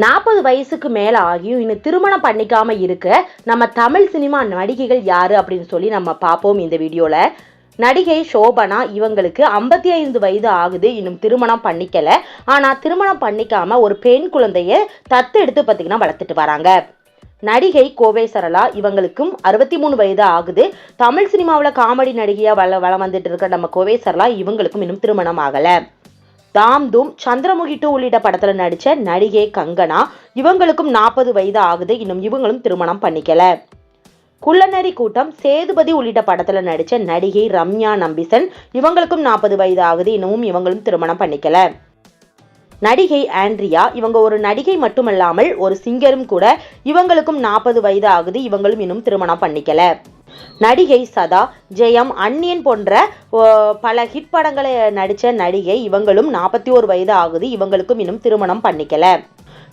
40 வயசுக்கு மேல ஆகியும் இன்னும் திருமணம் பண்ணிக்காம இருக்க நம்ம தமிழ் சினிமா நடிகைகள் யாரு அப்படின்னு சொல்லி நம்ம பார்ப்போம் இந்த வீடியோல. நடிகை சோபனா இவங்களுக்கு 55 வயது ஆகுது, இன்னும் திருமணம் பண்ணிக்கல. ஆனா திருமணம் பண்ணிக்காம ஒரு பெண் குழந்தைய தத்தெடுத்து பார்த்தீங்கன்னா வளர்த்துட்டு வராங்க. நடிகை கோவை சரளா இவங்களுக்கும் 63 வயது ஆகுது. தமிழ் சினிமாவில் காமெடி நடிகையா வளம் வந்துட்டு இருக்க நம்ம கோவை சரளா இவங்களுக்கும் இன்னும் திருமணம் ஆகல. தாம் தூம், சந்திரமுகி 2 உள்ளிட்ட படத்துல நடிச்ச நடிகை கங்கனா இவங்களுக்கும் 40 வயது ஆகுது, இன்னும் இவங்களும் திருமணம் பண்ணிக்கல. குள்ளநரி கூட்டம், சேதுபதி உள்ளிட்ட படத்துல நடிச்ச நடிகை ரம்யா நம்பிசன் இவங்களுக்கும் 40 வயது ஆகுது, இன்னமும் இவங்களும் திருமணம் பண்ணிக்கல. நடிகை ஆண்ட்ரியா இவங்க ஒரு நடிகை மட்டுமல்லாமல் ஒரு சிங்கரும் கூட. இவங்களுக்கும் 40 வயது ஆகுது, இவங்களும் இன்னும் திருமணம் பண்ணிக்கல. நடிகை சதா, ஜெயம், அந்நியன் போன்ற பல ஹிட் படங்களை நடிச்ச நடிகை இவங்களும் 41 வயது ஆகுது, இவங்களுக்கும் இன்னும் திருமணம் பண்ணிக்கல.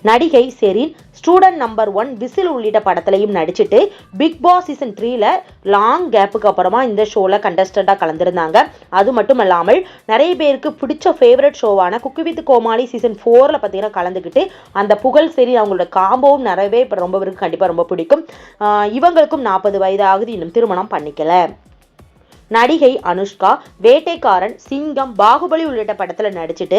நடிகை செரீன் ஸ்டூடெண்ட் நம்பர் 1, விசில் உள்ளிட்ட படத்திலையும் நடிச்சுட்டு பிக் பாஸ் சீசன் 3ல லாங் கேப்புக்கு அப்புறமா இந்த ஷோல கண்டஸ்டண்டா கலந்துருந்தாங்க. அது மட்டும் இல்லாமல் நிறைய பேருக்கு பிடிச்ச ஃபேவரட் ஷோவான குக்கு வித் கோமாளி சீசன் 4ல பார்த்தீங்கன்னா கலந்துக்கிட்டு அந்த புகழ் செரீன் அவங்களோட காம்போவும் நிறையவே ரொம்ப பேருக்கு கண்டிப்பாக ரொம்ப பிடிக்கும். இவங்களுக்கும் 40 வயது ஆகுது, இன்னும் திருமணம் பண்ணிக்கல. நடிகை அனுஷ்கா வேட்டைக்காரன், சிங்கம், பாகுபலி உள்ளிட்ட படத்துல நடிச்சுட்டு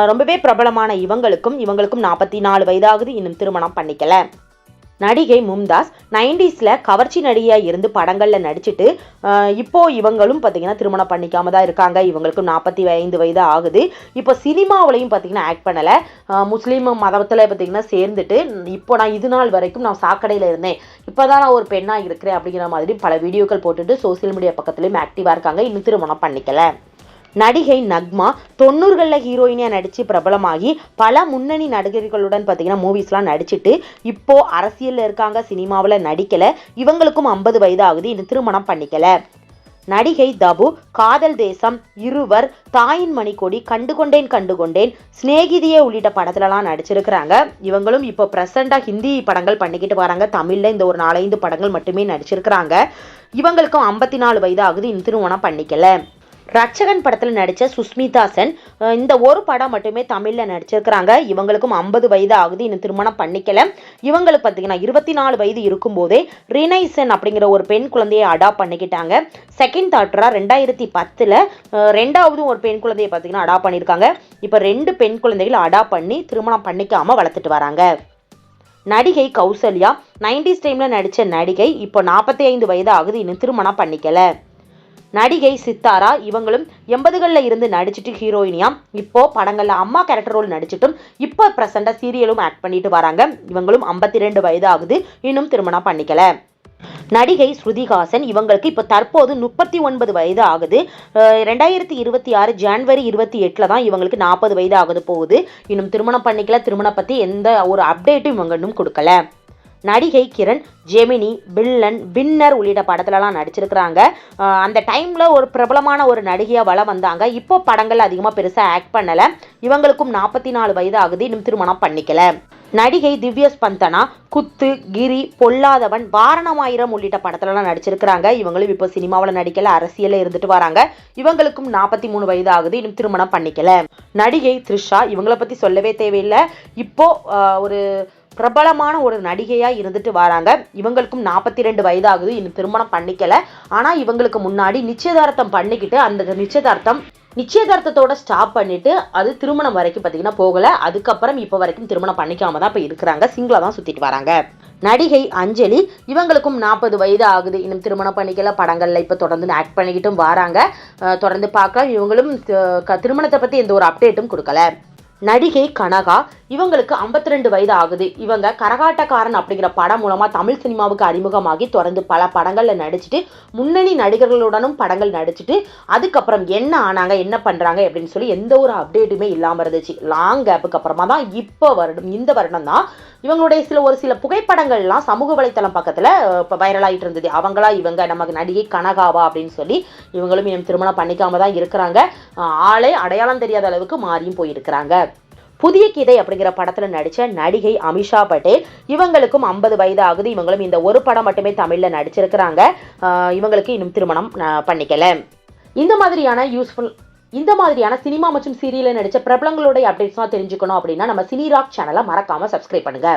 ரொம்பவே பிரபலமான இவங்களுக்கும் 44 வயதாகுது, இன்னும் திருமணம் பண்ணிக்கல. நடிகை மும்தாஸ் 90ஸ்ல கவர்ச்சி நடிகையா இருந்து படங்கள்ல நடிச்சுட்டு இப்போ இவங்களும் பார்த்தீங்கன்னா திருமணம் பண்ணிக்காம தான் இருக்காங்க. இவங்களுக்கும் 45 வயது ஆகுது. இப்போ சினிமாவிலையும் பார்த்தீங்கன்னா ஆக்ட் பண்ணல. முஸ்லீம் மதத்துல பார்த்தீங்கன்னா சேர்ந்துட்டு இப்போ நான் இது நாள் வரைக்கும் நான் சாக்கடையில இருந்தேன், இப்போதான் நான் ஒரு பெண்ணா இருக்கிறேன் அப்படிங்கிற மாதிரி பல வீடியோக்கள் போட்டுட்டு சோசியல் மீடியா பக்கத்துலயும் ஆக்டிவா இருக்காங்க. இன்னும் திருமணம் பண்ணிக்கல. நடிகை நக்மா 90களில் ஹீரோயினியா நடிச்சு பிரபலமாகி பல முன்னணி நடிகர்களுடன் பார்த்தீங்கன்னா மூவிஸ்லாம் நடிச்சுட்டு இப்போ அரசியல்ல இருக்காங்க, சினிமாவில் நடிக்கல. இவங்களுக்கும் 50 வயது ஆகுது, இன்னும் திருமணம் பண்ணிக்கல. நடிகை தபு காதல் தேசம், இருவர், தாயின் மணிக்கொடி, கண்டுகொண்டேன், சிநேகிதியே உள்ளிட்ட படத்துலலாம் நடிச்சிருக்கிறாங்க. இவங்களும் இப்போ ப்ரெசண்டா ஹிந்தி படங்கள் பண்ணிக்கிட்டு வராங்க. தமிழ்ல இந்த ஒரு 4-5 படங்கள் மட்டுமே நடிச்சிருக்கிறாங்க. இவங்களுக்கும் 54 வயது ஆகுது, இன்னும் திருமணம் பண்ணிக்கல. ரட்சகன் படத்தில் நடித்த சுஸ்மிதா சென் இந்த ஒரு படம் மட்டுமே தமிழில் நடிச்சிருக்கிறாங்க. இவங்களுக்கும் 50 வயது ஆகுது, இன்னும் திருமணம் பண்ணிக்கல. இவங்களுக்கு பார்த்தீங்கன்னா 24 வயது இருக்கும்போதே ரினை சென் அப்படிங்கிற ஒரு பெண் குழந்தையை அடாப்ட் பண்ணிக்கிட்டாங்க. செகண்ட் தாட்டரா 2010ல் ரெண்டாவது ஒரு பெண் குழந்தையை பார்த்தீங்கன்னா அடாப்ட் பண்ணியிருக்காங்க. இப்போ 2 பெண் குழந்தைகளை அடாப்ட் பண்ணி திருமணம் பண்ணிக்காம வளர்த்துட்டு வராங்க. நடிகை கௌசல்யா 90s டைம்ல நடித்த நடிகை, இப்போ 45 வயது ஆகுது, இன்னும் திருமணம் பண்ணிக்கல. நடிகை சித்தாரா இவங்களும் 80களில் இருந்து நடிச்சுட்டு ஹீரோயினியா இப்போ படங்கள்ல அம்மா கேரக்டர் ரோல் நடிச்சிட்டும் இப்போ ப்ரெசண்டா சீரியலும் ஆக்ட் பண்ணிட்டு வராங்க. இவங்களும் 52 வயது ஆகுது, இன்னும் திருமணம் பண்ணிக்கல. நடிகை ஸ்ருதிஹாசன் இவங்களுக்கு இப்போ தற்போது 39 வயது ஆகுது. 2026 ஜனவரி 28ல தான் இவங்களுக்கு 40 வயது ஆகுது போகுது, இன்னும் திருமணம் பண்ணிக்கல. திருமணம் பத்தி எந்த ஒரு அப்டேட்டும் இவங்க இன்னும் கொடுக்கல. நடிகை கிரண் ஜெமினி, வில்லன், வின்னர் உள்ளிட்ட படத்துலலாம் நடிச்சிருக்கிறாங்க. அந்த டைம்ல ஒரு பிரபலமான ஒரு நடிகையா வளம் வந்தாங்க. இப்போ படங்கள் அதிகமாக பெருசாக ஆக்ட் பண்ணல. இவங்களுக்கும் 44 வயது ஆகுது, இன்னும் திருமணம் பண்ணிக்கல. நடிகை திவ்யா ஸ்பந்தனா குத்து, கிரி, பொல்லாதவன், வாரணமாயிரம் உள்ளிட்ட படத்துலலாம் நடிச்சிருக்கிறாங்க. இவங்களும் இப்போ சினிமாவில் நடிக்கல, அரசியல இருந்துட்டு வராங்க. இவங்களுக்கும் 43 வயது ஆகுது, இன்னும் திருமணம் பண்ணிக்கல. நடிகை த்ரிஷா இவங்களை பத்தி சொல்லவே தேவையில்லை. இப்போ ஒரு பிரபலமான ஒரு நடிகையா இருந்துட்டு வராங்க. இவங்களுக்கும் 42 வயது ஆகுது, இன்னும் திருமணம் பண்ணிக்கல. ஆனா இவங்களுக்கு முன்னாடி நிச்சயதார்த்தம் பண்ணிக்கிட்டு அந்த நிச்சயதார்த்தத்தோட ஸ்டாப் பண்ணிட்டு அது திருமணம் வரைக்கும் பார்த்தீங்கன்னா போகல. அதுக்கப்புறம் இப்போ வரைக்கும் திருமணம் பண்ணிக்காம தான் இப்போ இருக்கிறாங்க, சிங்கிளா தான் சுத்திட்டு வராங்க. நடிகை அஞ்சலி இவங்களுக்கும் 40 வயது ஆகுது, இன்னும் திருமணம் பண்ணிக்கல. படங்கள்ல இப்போ தொடர்ந்து ஆக்ட் பண்ணிக்கிட்டும் வராங்க. தொடர்ந்து பார்க்கலாம். இவங்களும் திருமணத்தை பத்தி எந்த ஒரு அப்டேட்டும் கொடுக்கல. நடிகை கனகா இவங்களுக்கு 52 வயது ஆகுது. இவங்க கரகாட்டக்காரன் அப்படிங்கிற படம் மூலமா தமிழ் சினிமாவுக்கு அறிமுகமாகி தொடர்ந்து பல படங்கள்ல நடிச்சுட்டு முன்னணி நடிகர்களுடனும் படங்கள் நடிச்சுட்டு அதுக்கப்புறம் என்ன ஆனாங்க, என்ன பண்றாங்க அப்படின்னு சொல்லி எந்த ஒரு அப்டேட்டுமே இல்லாம இருந்துச்சு. லாங் கேப்புக்கு அப்புறமா தான் இந்த வருடம் தான் இவங்களுடைய ஒரு சில புகைப்படங்கள்லாம் சமூக வலைத்தளம் பக்கத்துல இப்போ வைரல் ஆகிட்டு இருந்தது. அவங்களா இவங்க நமக்கு நடிகை கனகாவா அப்படின்னு சொல்லி இவங்களும் இன்னும் திருமணம் பண்ணிக்காம தான் இருக்கிறாங்க. ஆளே அடையாளம் தெரியாத அளவுக்கு மாறியும் போயிருக்கிறாங்க. புதிய கீதை அப்படிங்கிற படத்துல நடிச்ச நடிகை அமிஷா பட்டேல் இவங்களுக்கும் 50 வயது ஆகுது. இவங்களும் இந்த ஒரு படம் மட்டுமே தமிழ்ல நடிச்சிருக்கிறாங்க. இவங்களுக்கு இன்னும் திருமணம் பண்ணிக்கல. இந்த மாதிரியான யூஸ்ஃபுல் இந்த மாதிரியான சினிமா மற்றும் சீரியல்ல நடிச்ச பிரபலங்களுடைய அப்டேட்ஸ்லாம் தெரிஞ்சுக்கணும் அப்படின்னா நம்ம சினி ராக் சேனலை மறக்காம சப்ஸ்கிரைப் பண்ணுங்க.